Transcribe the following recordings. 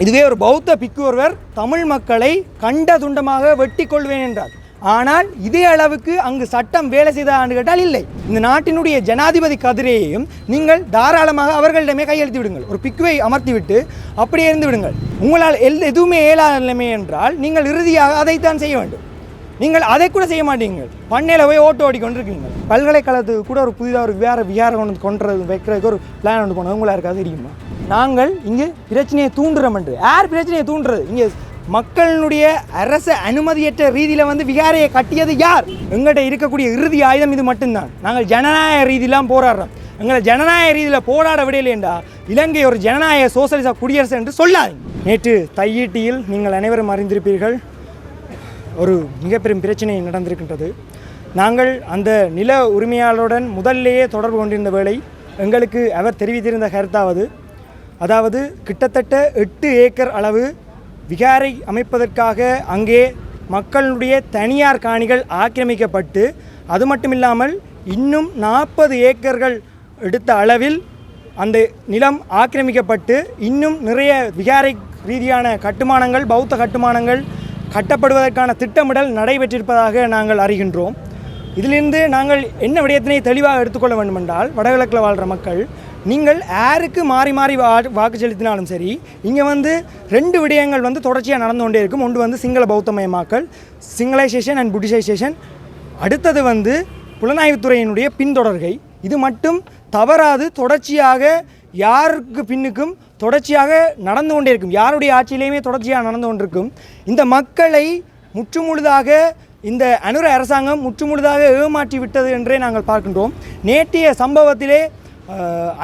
இதுவே ஒரு பௌத்த பிக்கு ஒருவர் தமிழ் மக்களை கண்ட துண்டமாக வெட்டி கொள்வேன் என்றார். ஆனால் இதே அளவுக்கு அங்கு சட்டம் வேலை செய்தான்னு கேட்டால் இல்லை. இந்த நாட்டினுடைய ஜனாதிபதி கதிரையையும் நீங்கள் தாராளமாக அவர்களிடமே கையெழுத்து விடுங்கள். ஒரு பிக்குவை அமர்த்தி விட்டு அப்படியே இருந்து விடுங்கள். உங்களால் எதுவுமே இயலாத நிலைமை என்றால் நீங்கள் இறுதியாக அதைத்தான் செய்ய வேண்டும். நீங்கள் அதை கூட செய்ய மாட்டீங்க. பண்ணையில் போய் ஓட்டு ஓடிக்கொண்டிருக்கீங்க. பல்கலைக்கழகத்துக்கு கூட ஒரு புதிதாக ஒரு விகாரம் கொண்டு வைக்கிறதுக்கு ஒரு பிளான் ஒன்று போனது உங்களாக இருக்காது தெரியுமா? நாங்கள் இங்கே பிரச்சனையை தூண்டுறோம் என்று. யார் பிரச்சனையை தூண்டுறது? இங்கே மக்களினுடைய அரசு அனுமதியற்ற ரீதியில் விகாரையை கட்டியது யார்? எங்கள்கிட்ட இருக்கக்கூடிய இறுதி ஆயுதம் இது மட்டும்தான். நாங்கள் ஜனநாயக ரீதியெலாம் போராடுறோம். எங்களை ஜனநாயக ரீதியில் போராட விடையிலேண்டா இலங்கை ஒரு ஜனநாயக சோசலிச குடியரசு என்று சொல்லாதீங்க. நேற்று தையீட்டியில் நீங்கள் அனைவரும் அறிந்திருப்பீர்கள், ஒரு மிகப்பெரும் பிரச்சனை நடந்திருக்கின்றது. நாங்கள் அந்த நில உரிமையாளருடன் முதல்லேயே தொடர்பு கொண்டிருந்த வேளை எங்களுக்கு அவர் தெரிவித்திருந்த கருத்தாவது, அதாவது கிட்டத்தட்ட 8 ஏக்கர் அளவு விகாரை அமைப்பதற்காக அங்கே மக்களுடைய தனியார் காணிகள் ஆக்கிரமிக்கப்பட்டு, அது மட்டுமில்லாமல் இன்னும் 40 ஏக்கர்கள் எடுத்த அளவில் அந்த நிலம் ஆக்கிரமிக்கப்பட்டு இன்னும் நிறைய விகாரை ரீதியான கட்டுமானங்கள், பௌத்த கட்டுமானங்கள் கட்டப்படுவதற்கான திட்டமிடல் நடைபெற்றிருப்பதாக நாங்கள் அறிகின்றோம். இதிலிருந்து நாங்கள் என்ன விடயத்தினை தெளிவாக எடுத்துக்கொள்ள வேண்டுமென்றால், வடகிழக்கில் வாழ்கிற மக்கள், நீங்கள் யாருக்கு மாறி மாறி வாக்கு செலுத்தினாலும் சரி, இங்கே 2 விடயங்கள் தொடர்ச்சியாக நடந்து கொண்டே இருக்கும். ஒன்று சிங்கள பௌத்தமயமாக்கல், சிங்களைசேஷன் அண்ட் புட்டிசைசேஷன். அடுத்தது புலனாய்வுத்துறையினுடைய பின்தொடர்கை. இது மட்டும் தவறாது தொடர்ச்சியாக யாருக்கு பின்னுக்கும் தொடர்ச்சியாக நடந்து கொண்டே இருக்கும். யாருடைய ஆட்சியிலையுமே தொடர்ச்சியாக நடந்து கொண்டிருக்கும். இந்த மக்களை முற்றுமுழுதாக இந்த அனுர அரசாங்கம் முற்றுமுழுதாக ஏமாற்றி விட்டது என்றே நாங்கள் பார்க்கின்றோம். நேற்றைய சம்பவத்திலே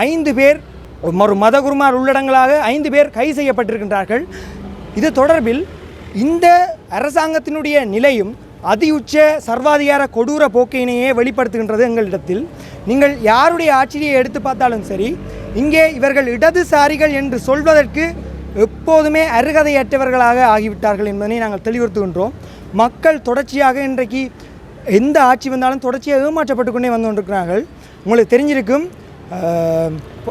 5 பேர், ஒரு மதகுருமார் உள்ளடங்களாக 5 பேர் கைது செய்யப்பட்டிருக்கின்றார்கள். இது தொடர்பில் இந்த அரசாங்கத்தினுடைய நிலையும் அதிஉச்ச சர்வாதிகார கொடூர போக்கினையே வெளிப்படுத்துகின்றது எங்களிடத்தில். நீங்கள் யாருடைய ஆட்சியை எடுத்து பார்த்தாலும் சரி, இங்கே இவர்கள் இடதுசாரிகள் என்று சொல்வதற்கு எப்போதுமே அருகதையற்றவர்களாக ஆகிவிட்டார்கள் என்பதனை நாங்கள் தெளிவுறுத்துகின்றோம். மக்கள் தொடர்ச்சியாக இன்றைக்கு எந்த ஆட்சி வந்தாலும் தொடர்ச்சியாக ஏமாற்றப்பட்டு கொண்டே வந்து கொண்டிருக்கிறார்கள். உங்களுக்கு தெரிஞ்சிருக்கும்,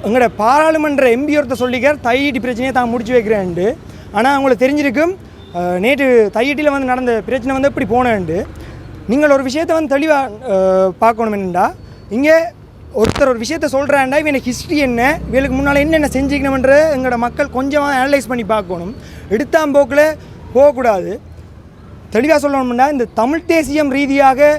எங்களோட பாராளுமன்ற எம்பி ஒருத்தர் சொல்லிக்கார் தையீட்டு பிரச்சனையை தான் முடிச்சு வைக்கிறேன்ட்டு. ஆனால் உங்களுக்கு தெரிஞ்சிருக்கும், நேற்று தையீட்டில் நடந்த பிரச்சனை எப்படி போனேன்ட்டு. நீங்கள் ஒரு விஷயத்தை தெளிவாக பார்க்கணும். என்னென்னா, இங்கே ஒருத்தர் ஒரு விஷயத்த சொல்கிறாண்டா, இவனுக்கு ஹிஸ்ட்ரி என்ன, இவளுக்கு முன்னால் என்னென்ன செஞ்சுக்கணுன்ற எங்களோட மக்கள் கொஞ்சமாக அனலைஸ் பண்ணி பார்க்கணும். எடுத்தாம்போக்கில் போகக்கூடாது. தெளிவாக சொல்லணும்னா, இந்த தமிழ் தேசியம் ரீதியாக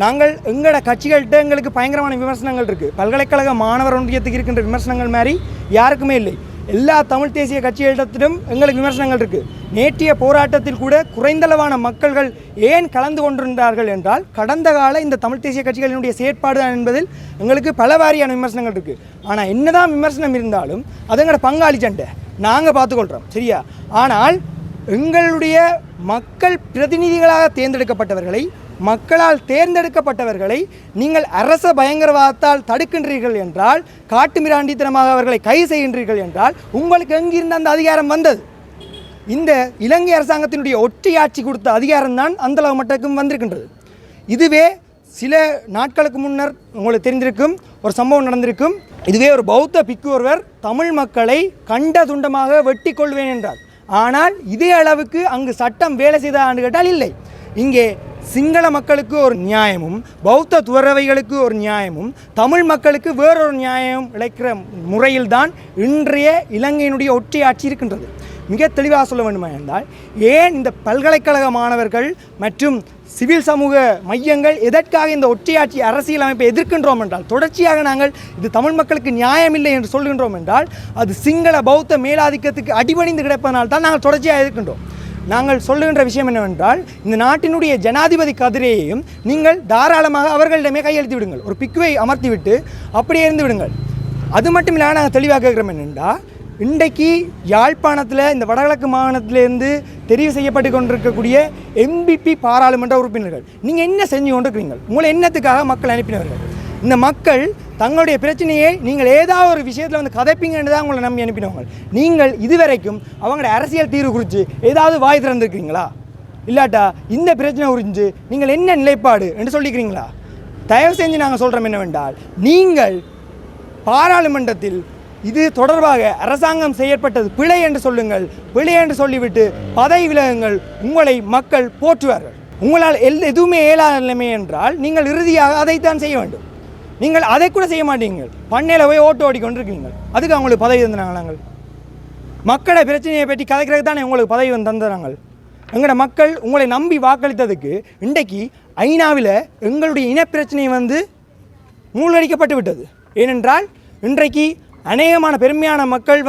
நாங்கள் எங்களோட கட்சிகள்கிட்ட எங்களுக்கு பயங்கரமான விமர்சனங்கள் இருக்குது. பல்கலைக்கழக மாணவர் ஒன்றியத்துக்கு இருக்கின்ற விமர்சனங்கள் மாதிரி யாருக்குமே இல்லை. எல்லா தமிழ் தேசிய கட்சிகளிடத்திலும் எங்களுக்கு விமர்சனங்கள் இருக்குது. நேற்றைய போராட்டத்தில் கூட குறைந்தளவான மக்கள்கள் ஏன் கலந்து கொண்டிருந்தார்கள் என்றால், கடந்த கால இந்த தமிழ் தேசிய கட்சிகளினுடைய செயற்பாடு தான் என்பதில் எங்களுக்கு பல வாரியான விமர்சனங்கள் இருக்குது. ஆனால் என்னதான் விமர்சனம் இருந்தாலும் அது எங்களோட பங்காளி சண்டை, நாங்கள் பார்த்துக்கொள்கிறோம், சரியா? ஆனால் எங்களுடைய மக்கள் பிரதிநிதிகளாக தேர்ந்தெடுக்கப்பட்டவர்களை, மக்களால் தேர்ந்தெடுக்கப்பட்டவர்களை நீங்கள் அரச பயங்கரவாதத்தால் தடுக்கின்றீர்கள் என்றால், காட்டுமிராண்டித்தனமாக அவர்களை கைது செய்கின்றீர்கள் என்றால், உங்களுக்கு எங்கிருந்து அந்த அதிகாரம் வந்தது? இந்த இலங்கை அரசாங்கத்தினுடைய ஒற்றையாட்சி கொடுத்த அதிகாரம்தான் அந்தளவு மட்டுக்கும் வந்திருக்கின்றது. இதுவே சில நாட்களுக்கு முன்னர் உங்களுக்கு தெரிந்திருக்கும், ஒரு சம்பவம் நடந்திருக்கும். இதுவே ஒரு பௌத்த பிக்கு ஒருவர் தமிழ் மக்களை கண்ட துண்டமாக வெட்டி கொள்வேன் என்றார். ஆனால் இதே அளவுக்கு அங்கு சட்டம் வேலை செய்தான்னு கேட்டால் இல்லை. இங்கே சிங்கள மக்களுக்கு ஒரு நியாயமும், பௌத்த துறவைகளுக்கு ஒரு நியாயமும், தமிழ் மக்களுக்கு வேறொரு நியாயம் இழைக்கிற முறையில்தான் இன்றைய இலங்கையினுடைய ஒற்றையாட்சி இருக்கின்றது. மிக தெளிவாக சொல்ல வேண்டுமா என்றால், ஏன் இந்த பல்கலைக்கழக மாணவர்கள் மற்றும் சிவில் சமூக மையங்கள் எதற்காக இந்த ஒற்றையாட்சி அரசியல் அமைப்பை எதிர்க்கின்றோம் என்றால், தொடர்ச்சியாக நாங்கள் இது தமிழ் மக்களுக்கு நியாயமில்லை என்று சொல்கின்றோம் என்றால், அது சிங்கள பௌத்த மேலாதிக்கத்துக்கு அடிபணிந்து கிடப்பதனால் தான் நாங்கள் தொடர்ச்சியாக எதிர்க்கின்றோம். நாங்கள் சொல்லுகின்ற விஷயம் என்னவென்றால், இந்த நாட்டினுடைய ஜனாதிபதி கதிரையையும் நீங்கள் தாராளமாக அவர்களிடமே கையெழுத்து விடுங்கள். ஒரு பிக்குவை அமர்த்தி விட்டு அப்படியே இருந்து விடுங்கள். அது மட்டும் இல்லாமல் நாங்கள் தெளிவாக கேட்குறோம் என்னென்னா, இன்றைக்கு யாழ்ப்பாணத்தில் இந்த வடகிழக்கு மாகாணத்திலேருந்து தெரிவு செய்யப்பட்டு கொண்டிருக்கக்கூடிய எம்பிபி பாராளுமன்ற உறுப்பினர்கள் நீங்கள் என்ன செஞ்சு கொண்டிருக்கிறீங்க? உங்களை என்னத்துக்காக மக்கள் அனுப்பினவர்கள்? இந்த மக்கள் தங்களுடைய பிரச்சனையை நீங்கள் ஏதாவது ஒரு விஷயத்தில் கதைப்பீங்கன்னு தான் உங்களை நம்பி அனுப்பினவங்க. நீங்கள் இதுவரைக்கும் அவங்களோட அரசியல் தீர்வு குறித்து ஏதாவது வாய் திறந்துருக்கிறீங்களா? இல்லாட்டா இந்த பிரச்சனை குறித்து நீங்கள் என்ன நிலைப்பாடு என்று சொல்லிக்கிறீங்களா? தயவு செஞ்சு நாங்கள் சொல்கிறோம் என்னவென்றால், நீங்கள் பாராளுமன்றத்தில் இது தொடர்பாக அரசாங்கம் செயற்பட்டது பிழை என்று சொல்லுங்கள், பிழை என்று சொல்லிவிட்டு பதவி விலகுங்கள், உங்களை மக்கள் போற்றுவார்கள். உங்களால் எதுவுமே இயலாத நிலைமை என்றால் நீங்கள் இறுதியாக அதைத்தான் செய்ய வேண்டும். நீங்கள் அதை கூட செய்ய மாட்டீங்க, பண்ணையில் போய் ஓட்டு ஓடிக்கொண்டிருக்கீங்க. அதுக்கு அவங்களுக்கு பதவி தந்தாங்க. நாங்கள் மக்களை பிரச்சனையை பற்றி கதைக்கிறதுக்கு தானே உங்களுக்கு பதவி தந்துறாங்க. எங்களோட மக்கள் உங்களை நம்பி வாக்களித்ததுக்கு இன்றைக்கு ஐநாவில் எங்களுடைய இனப்பிரச்சனை மூழ்கடிக்கப்பட்டு விட்டது. ஏனென்றால் இன்றைக்கு அநேகமான பெருமையான மக்கள்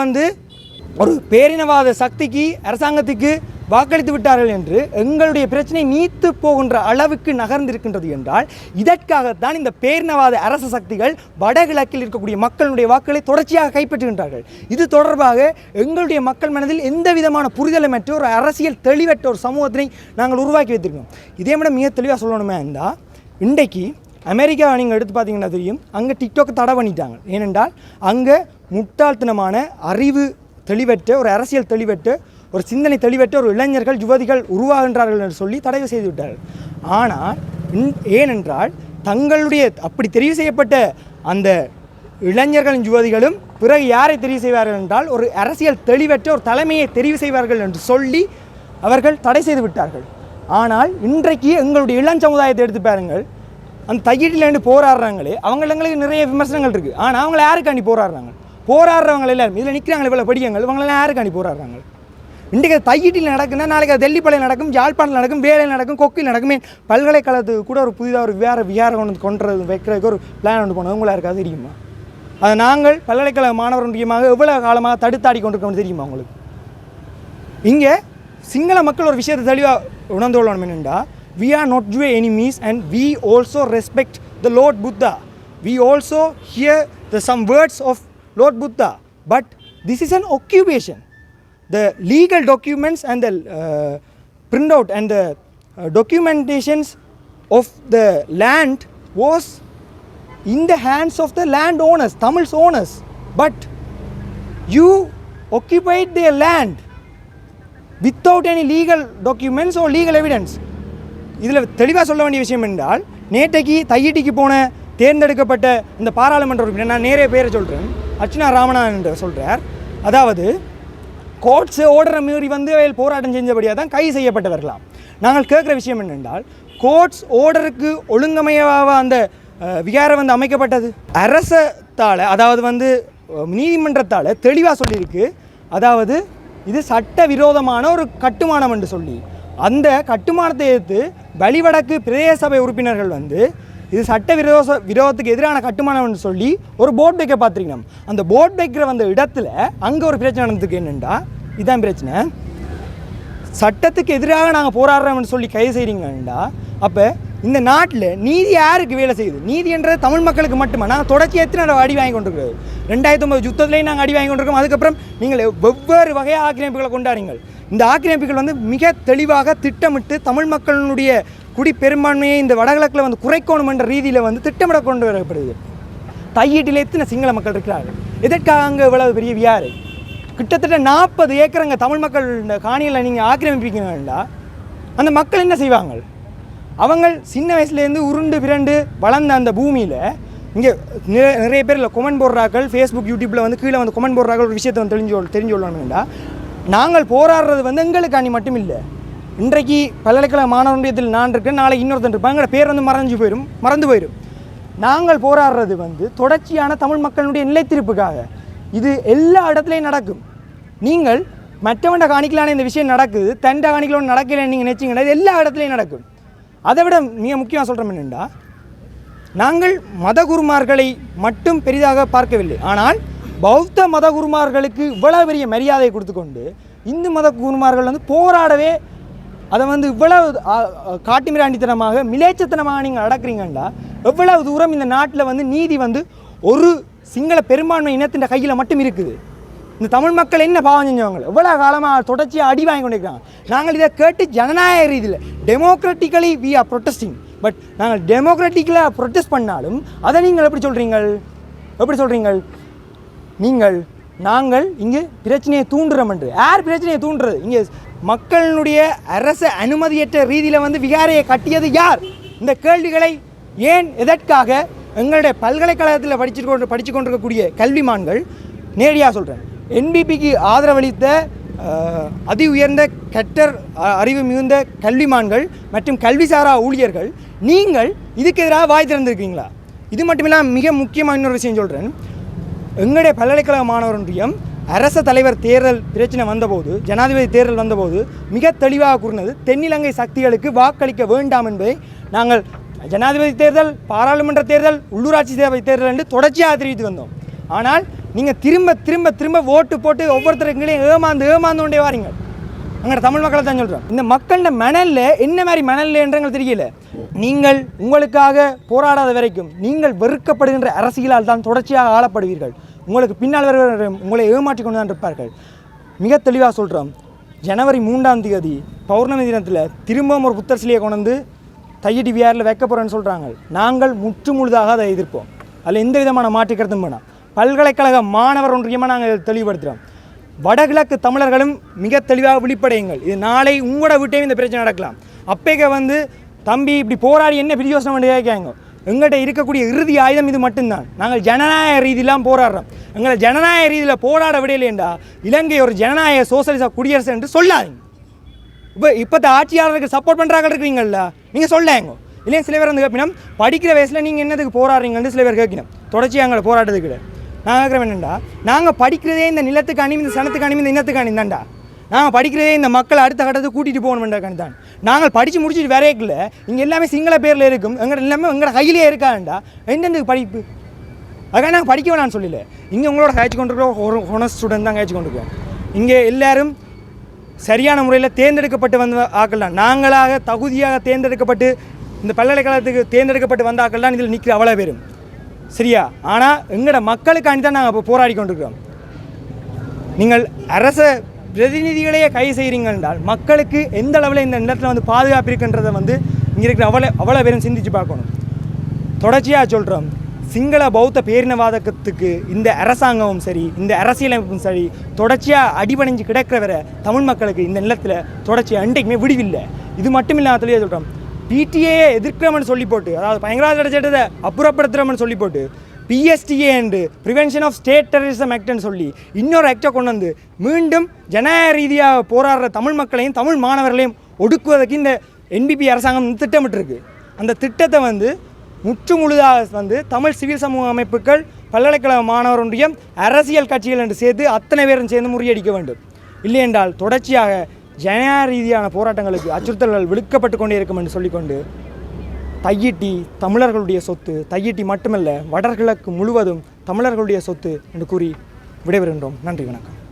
ஒரு பேரினவாத சக்திக்கு அரசாங்கத்துக்கு வாக்களித்து விட்டார்கள் என்று எங்களுடைய பிரச்சனை நீத்து போகின்ற அளவுக்கு நகர்ந்திருக்கின்றது என்றால் இதற்காகத்தான் இந்த பேரினவாத அரச சக்திகள் வடகிழக்கில் இருக்கக்கூடிய மக்களுடைய வாக்குகளை தொடர்ச்சியாக கைப்பற்றுகின்றார்கள். இது தொடர்பாக எங்களுடைய மக்கள் மனதில் எந்த விதமான புரிதலமற்ற ஒரு அரசியல் தெளிவற்ற ஒரு சமூகத்தினை நாங்கள் உருவாக்கி வைத்திருக்கோம். இதே விட மிக தெளிவாக சொல்லணுமே இருந்தால் இன்றைக்கு அமெரிக்காவை நீங்கள் எடுத்து பார்த்தீங்கன்னா தெரியும், அங்கே டிக்டாக் தடை பண்ணிட்டாங்க. ஏனென்றால் அங்கே முட்டாள்தனமான அறிவு தெளிவற்ற ஒரு அரசியல் தெளிவற்ற ஒரு சிந்தனை தெளிவற்ற ஒரு இளைஞர்கள் யுவதிகள் உருவாகின்றார்கள் என்று சொல்லி தடை செய்து விட்டார்கள். ஆனால் ஏனென்றால் தங்களுடைய அப்படி தெரிவு செய்யப்பட்ட அந்த இளைஞர்களின் யுவதிகளும் பிறகு யாரை தெரிவு செய்வார்கள் என்றால் ஒரு அரசியல் தெளிவற்ற ஒரு தலைமையை தெரிவு செய்வார்கள் என்று சொல்லி அவர்கள் தடை செய்து விட்டார்கள். ஆனால் இன்றைக்கு எங்களுடைய இளம் சமுதாயத்தை எடுத்து பாருங்கள், அந்த தையீட்டிலேருந்து போராடுறாங்களே அவங்களுக்கு நிறைய விமர்சனங்கள் இருக்குது. ஆனால் அவங்கள யாருக்காண்டி போராடுறவங்க எல்லாரும் இதில் நிற்கிறாங்க, இவ்வளோ படிக்கங்கள் இவங்களெல்லாம் யாருக்காண்டி போராடுறாங்க? இன்றைக்கு தையீட்டில் நடக்குன்னா நாளைக்கு அது தெல்லிப்பளையில் நடக்கும், யாழ்ப்பாணத்தில் நடக்கும், வேலையில் நடக்கும், கொக்கில் நடக்குமே. பல்கலைக்கழகத்துக்கு கூட ஒரு புதிதாக ஒரு விகாரம் கொண்டு வைக்கிறதுக்கு ஒரு பிளான் போனது உங்களாக இருக்காது தெரியுமா? அதை நாங்கள் பல்கலைக்கழக மாணவர் முக்கியமாக எவ்வளோ காலமாக தடுத்தாடி கொண்டிருக்கோம்னு தெரியுமா உங்களுக்கு? இங்கே சிங்கள மக்கள் ஒரு விஷயத்தை தெளிவாக உணர்ந்து கொள்ளணும் என்னென்னா, we are not your enemies and we also respect the Lord Buddha. We also hear some words of Lord Buddha. But this is an occupation. The legal documents and the printout and the documentations of the land was in the hands of the landowners, Tamil's owners. But you occupied their land without any legal documents or legal evidence. இதில் தெளிவாக சொல்ல வேண்டிய விஷயம் என்றால், நேற்றைக்கு தையீட்டிக்கு போன தேர்ந்தெடுக்கப்பட்ட இந்த பாராளுமன்ற உறுப்பினர், நான் நேரே பேரை சொல்கிறேன், அர்ச்சனா ராமநாதன் என்று சொல்கிறார். அதாவது கோர்ட்ஸ் ஓர்டரை மீறி அவையில் போராட்டம் செஞ்சபடியாக தான் கைது செய்யப்பட்டவர்களாம். நாங்கள் கேட்குற விஷயம் என்னென்றால், கோர்ட்ஸ் ஓர்டருக்கு ஒழுங்கமையாக அந்த விகாரம் அமைக்கப்பட்டது அரசத்தால், அதாவது நீதிமன்றத்தால் தெளிவாக சொல்லியிருக்கு. அதாவது இது சட்ட விரோதமான ஒரு கட்டுமானம் என்று சொல்லி அந்த கட்டுமானத்தை எதிர்த்து வலிவடக்கு பிரதேச சபை உறுப்பினர்கள் இது சட்ட விரோதத்துக்கு எதிரான கட்டுமானம்னு சொல்லி ஒரு போர்ட் வைக்க பார்த்துருக்கணும். அந்த போர்ட் வைக்கிற இடத்துல அங்கே ஒரு பிரச்சனை நடந்ததுக்கு என்னென்னா, இதுதான் பிரச்சனை. சட்டத்துக்கு எதிராக நாங்கள் போராடுறோம்னு சொல்லி கைது செய்கிறீங்கண்டா, அப்போ இந்த நாட்டில் நீதி யாருக்கு வேலை செய்யுது? நீதின்றது தமிழ் மக்களுக்கு மட்டுமா? நாங்கள் தொடர்ச்சி எத்தனை அடி வாங்கி கொண்டிருக்கிறோம். 2009 யுத்தத்துலேயும் நாங்கள் அடி வாங்கி கொண்டிருக்கோம். அதுக்கப்புறம் நீங்கள் வெவ்வேறு வகையாக ஆக்கிரமிப்புகளை கொண்டாடுங்கள். இந்த ஆக்கிரமிப்புகள் மிக தெளிவாக திட்டமிட்டு தமிழ் மக்களுடைய குடிப்பெரும்பான்மையை இந்த வடகிழக்கில் குறைக்கணும் என்ற ரீதியில் திட்டமிட கொண்டு வரப்படுது. தையீட்டில் எத்தனை சிங்கள மக்கள் இருக்கிறார்கள்? எதற்காக அங்கே இவ்வளவு பெரிய வியாறு? கிட்டத்தட்ட 40 ஏக்கரங்க தமிழ் மக்கள் காணியில் நீங்கள் ஆக்கிரமிப்பீங்கன்னா அந்த மக்கள் என்ன செய்வாங்க? அவங்க சின்ன வயசுலேருந்து உருண்டு பிறண்டு வளர்ந்த அந்த பூமியில் இங்கே நிறைய பேர் கொமெண்ட் போடுறார்கள், ஃபேஸ்புக் யூடியூப்பில் கீழே கொமெண்ட் போடுறார்கள். ஒரு விஷயத்தை தெரிஞ்சு கொள்ளணும்னா, நாங்கள் போராடுறது எங்களுக்காண்டி மட்டும் இல்லை. இன்றைக்கு பல்கலைக்கழக மாணவரியத்தில் நான் இருக்கேன், நாளைக்கு இன்னொருத்தன் இருப்பாங்க, எங்களோட பேர் மறந்து போயிடும். நாங்கள் போராடுறது தொடர்ச்சியான தமிழ் மக்களுடைய நிலைத்திருப்புக்காக. இது எல்லா இடத்துலையும் நடக்கும். நீங்கள் மற்றவண்ட காணிக்கலான இந்த விஷயம் நடக்குது, தண்ட காணிக்கலோடு நடக்கலைன்னு நீங்கள் நினச்சிங்கன்னா இது எல்லா இடத்துலையும் நடக்கும். அதை விட மிக முக்கியமாக சொல்கிறோம் என்னென்னா, நாங்கள் மதகுருமார்களை மட்டும் பெரிதாக பார்க்கவில்லை. ஆனால் பௌத்த மதகுருமார்களுக்கு இவ்வளவு பெரிய மரியாதை கொடுத்து கொண்டு இந்து மத குருமார்கள் போராடவே அதை இவ்வளவு காட்டுமிராண்டித்தனமாக மிலேச்சத்தனமாக நீங்கள் நடக்கிறீங்கன்னா எவ்வளவு தூரம் இந்த நாட்டில் நீதி ஒரு சிங்கள பெரும்பான்மை இனத்தின் கையில் மட்டும் இருக்குது. இந்த தமிழ் மக்கள் என்ன பாவம் செஞ்சவங்க எவ்வளோ காலமாக தொடர்ச்சியாக அடி வாங்கி கொண்டிருக்கிறாங்க. நாங்கள் இதை கேட்டு ஜனநாயக ரீதியில் democratically we are protesting. But நாங்கள் டெமோக்ராட்டிக்கலாக ப்ரொட்டஸ்ட் பண்ணாலும் அதை நீங்கள் எப்படி சொல்கிறீங்கள்? நாங்கள் இங்கே பிரச்சனையை தூண்டுறோம் என்று. யார் பிரச்சனையை தூண்டுறது? இங்கே மக்களுடைய அரசு அனுமதியற்ற ரீதியில் விகாரையை கட்டியது யார்? இந்த கேள்விகளை ஏன் எதற்காக எங்களுடைய பல்கலைக்கழகத்தில் படித்து கொண்டிருக்கக்கூடிய கல்விமான்கள் நேரடியாக சொல்கிறேன். என்பிபிக்கு ஆதரவளித்த அதி உயர்ந்த கற்றர் அறிவு மிகுந்த கல்விமான்கள் மற்றும் கல்விசாரா ஊழியர்கள் நீங்கள் இதுக்கு எதிராக வாய் திறந்துருக்கீங்களா? இது மட்டுமில்லாமல் மிக முக்கியமான இன்னொரு விஷயம் சொல்கிறேன். எங்களுடைய பல்கலைக்கழக மாணவர் ஒன்றியம் அரச தலைவர் தேர்தல் பிரச்சனை வந்தபோது, ஜனாதிபதி தேர்தல் வந்தபோது மிக தெளிவாக கூறினது தென்னிலங்கை சக்திகளுக்கு வாக்களிக்க வேண்டாம் என்பதை நாங்கள் ஜனாதிபதி தேர்தல், பாராளுமன்ற தேர்தல், உள்ளூராட்சி சேவை தேர்தல் என்று தொடர்ச்சியாக தெரிவித்து வந்தோம். ஆனால் நீங்கள் திரும்ப திரும்ப திரும்ப ஓட்டு போட்டு ஒவ்வொருத்தருங்களையும் ஏமாந்து கொண்டே வாரீங்க. அங்கே தமிழ் மக்களை தான் சொல்கிறோம். இந்த மக்களோட மணலில் என்ன மாதிரி மணலில் என்று எங்களுக்கு தெரியல. நீங்கள் உங்களுக்காக போராடாத வரைக்கும் நீங்கள் வெறுக்கப்படுகின்ற அரசியலால் தான் தொடர்ச்சியாக ஆளப்படுவீர்கள். உங்களுக்கு பின்னால் வருகிற உங்களை ஏமாற்றி கொண்டு தான் இருப்பார்கள். மிக தெளிவாக சொல்கிறோம். ஜனவரி 3ஆம் தேதி பௌர்ணமி தினத்தில் திரும்பவும் ஒரு புத்தர் சிலையை கொண்டு வந்து தையடி விஆரில் வைக்க போகிறேன்னு சொல்கிறாங்க. நாங்கள் முற்று முழுதாக அதை எதிர்ப்போம். அதில் எந்த விதமான மாற்று கருத்தும் வேணாம். பல்கலைக்கழக மாணவர் ஒன்றியமாக நாங்கள் தெளிவுபடுத்துகிறோம். வடகிழக்கு தமிழர்களும் மிக தெளிவாக விழிப்படையுங்கள். இது நாளை உங்களோட வீட்டையும் இந்த பிரச்சனை நடக்கலாம். அப்பேக்க வந்து தம்பி இப்படி போராடி என்ன பிரயோசனம் பண்ணி கேட்காங்க. எங்கள்கிட்ட இருக்கக்கூடிய இறுதி ஆயுதம் இது மட்டும்தான். நாங்கள் ஜனநாயக ரீதியெலாம் போராடுறோம். எங்களை ஜனநாயக ரீதியில் போராட விடையிலேண்டா இலங்கை ஒரு ஜனநாயக சோசலிச குடியரசு என்று சொல்லாதீங்க. இப்போத்த ஆட்சியாளருக்கு சப்போர்ட் பண்ணுறாங்க இருக்கீங்கள்ல, நீங்கள் சொல்லாங்க. இல்லையா சில பேர் வந்து கேட்பினோம், படிக்கிற வயசில் நீங்கள் என்னதுக்கு போராடுறீங்கன்னு சில பேர் கேட்கணும். தொடர்ச்சியாக எங்களை போராட்டத்துக்கு கிடையாது. நான் கேட்குறேன் என்னென்னா, நாங்கள் படிக்கிறதே இந்த நிலத்துக்கு அணிவு, இந்த சனத்துக்கு அணிவு, இந்த இனத்துக்கு அணி தான்டா. நாங்கள் படிக்கிறதே இந்த மக்களை அடுத்த கட்டத்துக்கு கூட்டிகிட்டு போகணுமெண்டாக்கானு தான். நாங்கள் படித்து முடிச்சுட்டு வரையக்கில் இங்கே எல்லாமே சிங்கள பேரில் இருக்கும். எங்கள்கிட்ட எல்லாமே எங்களோட கையிலே இருக்காண்டா. எந்தெந்த படிப்பு அதுக்காக நாங்கள் படிக்க வேணான்னு சொல்லல. இங்கே உங்களோட கழிச்சு கொண்டிருக்கோம், ஒரு ஹொனஸ்ட் ஸ்டூடெண்ட் தான் கழிச்சு கொண்டிருக்கோம். இங்கே எல்லோரும் சரியான முறையில் தேர்ந்தெடுக்கப்பட்டு வந்த ஆக்கள் தான். நாங்களாக தகுதியாக தேர்ந்தெடுக்கப்பட்டு இந்த பல்கலைக்கழகத்துக்கு தேர்ந்தெடுக்கப்பட்டு வந்த ஆக்கள் தான் இதில் நிற்கிற அவ்வளோ பேரும். சரியா? ஆனால் எங்களோட மக்களுக்காண்டி தான் நாங்கள் இப்போ போராடி கொண்டிருக்கிறோம். நீங்கள் அரச பிரதிநிதிகளையே கைது செய்கிறீங்க என்றால் மக்களுக்கு எந்த அளவில் இந்த நிலத்தில் வந்து பாதுகாப்பு இருக்குன்றதை வந்து இங்கே இருக்கிற அவ்வளோ பேரும் சிந்திச்சு பார்க்கணும். தொடர்ச்சியாக சொல்கிறோம், சிங்கள பௌத்த பேரினவாதத்துக்கு இந்த அரசாங்கமும் சரி, இந்த அரசியலமைப்பும் சரி தொடர்ச்சியாக அடிபணிஞ்சு கிடக்கிற வரை தமிழ் மக்களுக்கு இந்த நிலத்தில் தொடர்ச்சியாக அன்றைக்குமே விடுவில்லை. இது மட்டும் இல்லாமல் தெளிவாக சொல்கிறோம், பிடிஏ எதிர்க்கிறோம்னு சொல்லி போட்டு, அதாவது பயங்கரவாத சட்டத்தை அப்புறப்படுத்துகிறோம்னு சொல்லி போட்டு பிஎஸ்டிஏ என்று ப்ரிவென்ஷன் ஆஃப் ஸ்டேட் டெரரிசம் ஆக்ட்னு சொல்லி இன்னொரு ஆக்டை கொண்டு வந்து மீண்டும் ஜனநாயக ரீதியாக போராடுற தமிழ் மக்களையும் தமிழ் மாணவர்களையும் ஒடுக்குவதற்கு இந்த என்பிபி அரசாங்கம் திட்டமிட்டிருக்கு. அந்த திட்டத்தை வந்து முற்று முழுதாக வந்து தமிழ் சிவில் சமூக அமைப்புகள், பல்கலைக்கழக மாணவர் ஒன்றியம், அரசியல் கட்சிகள் என்று சேர்த்து அத்தனை பேரும் சேர்ந்து முறியடிக்க வேண்டும். இல்லையென்றால் தொடர்ச்சியாக ஜனநாயக ரீதியான போராட்டங்களுக்கு அச்சுறுத்தல்கள் விடுக்கப்பட்டு கொண்டே இருக்கும் என்று சொல்லிக்கொண்டு, தையிட்டி தமிழர்களுடைய சொத்து, தையிட்டி மட்டுமல்ல வடகிழக்கு முழுவதும் தமிழர்களுடைய சொத்து என்று கூறி விடைபெறுகின்றோம். நன்றி, வணக்கம்.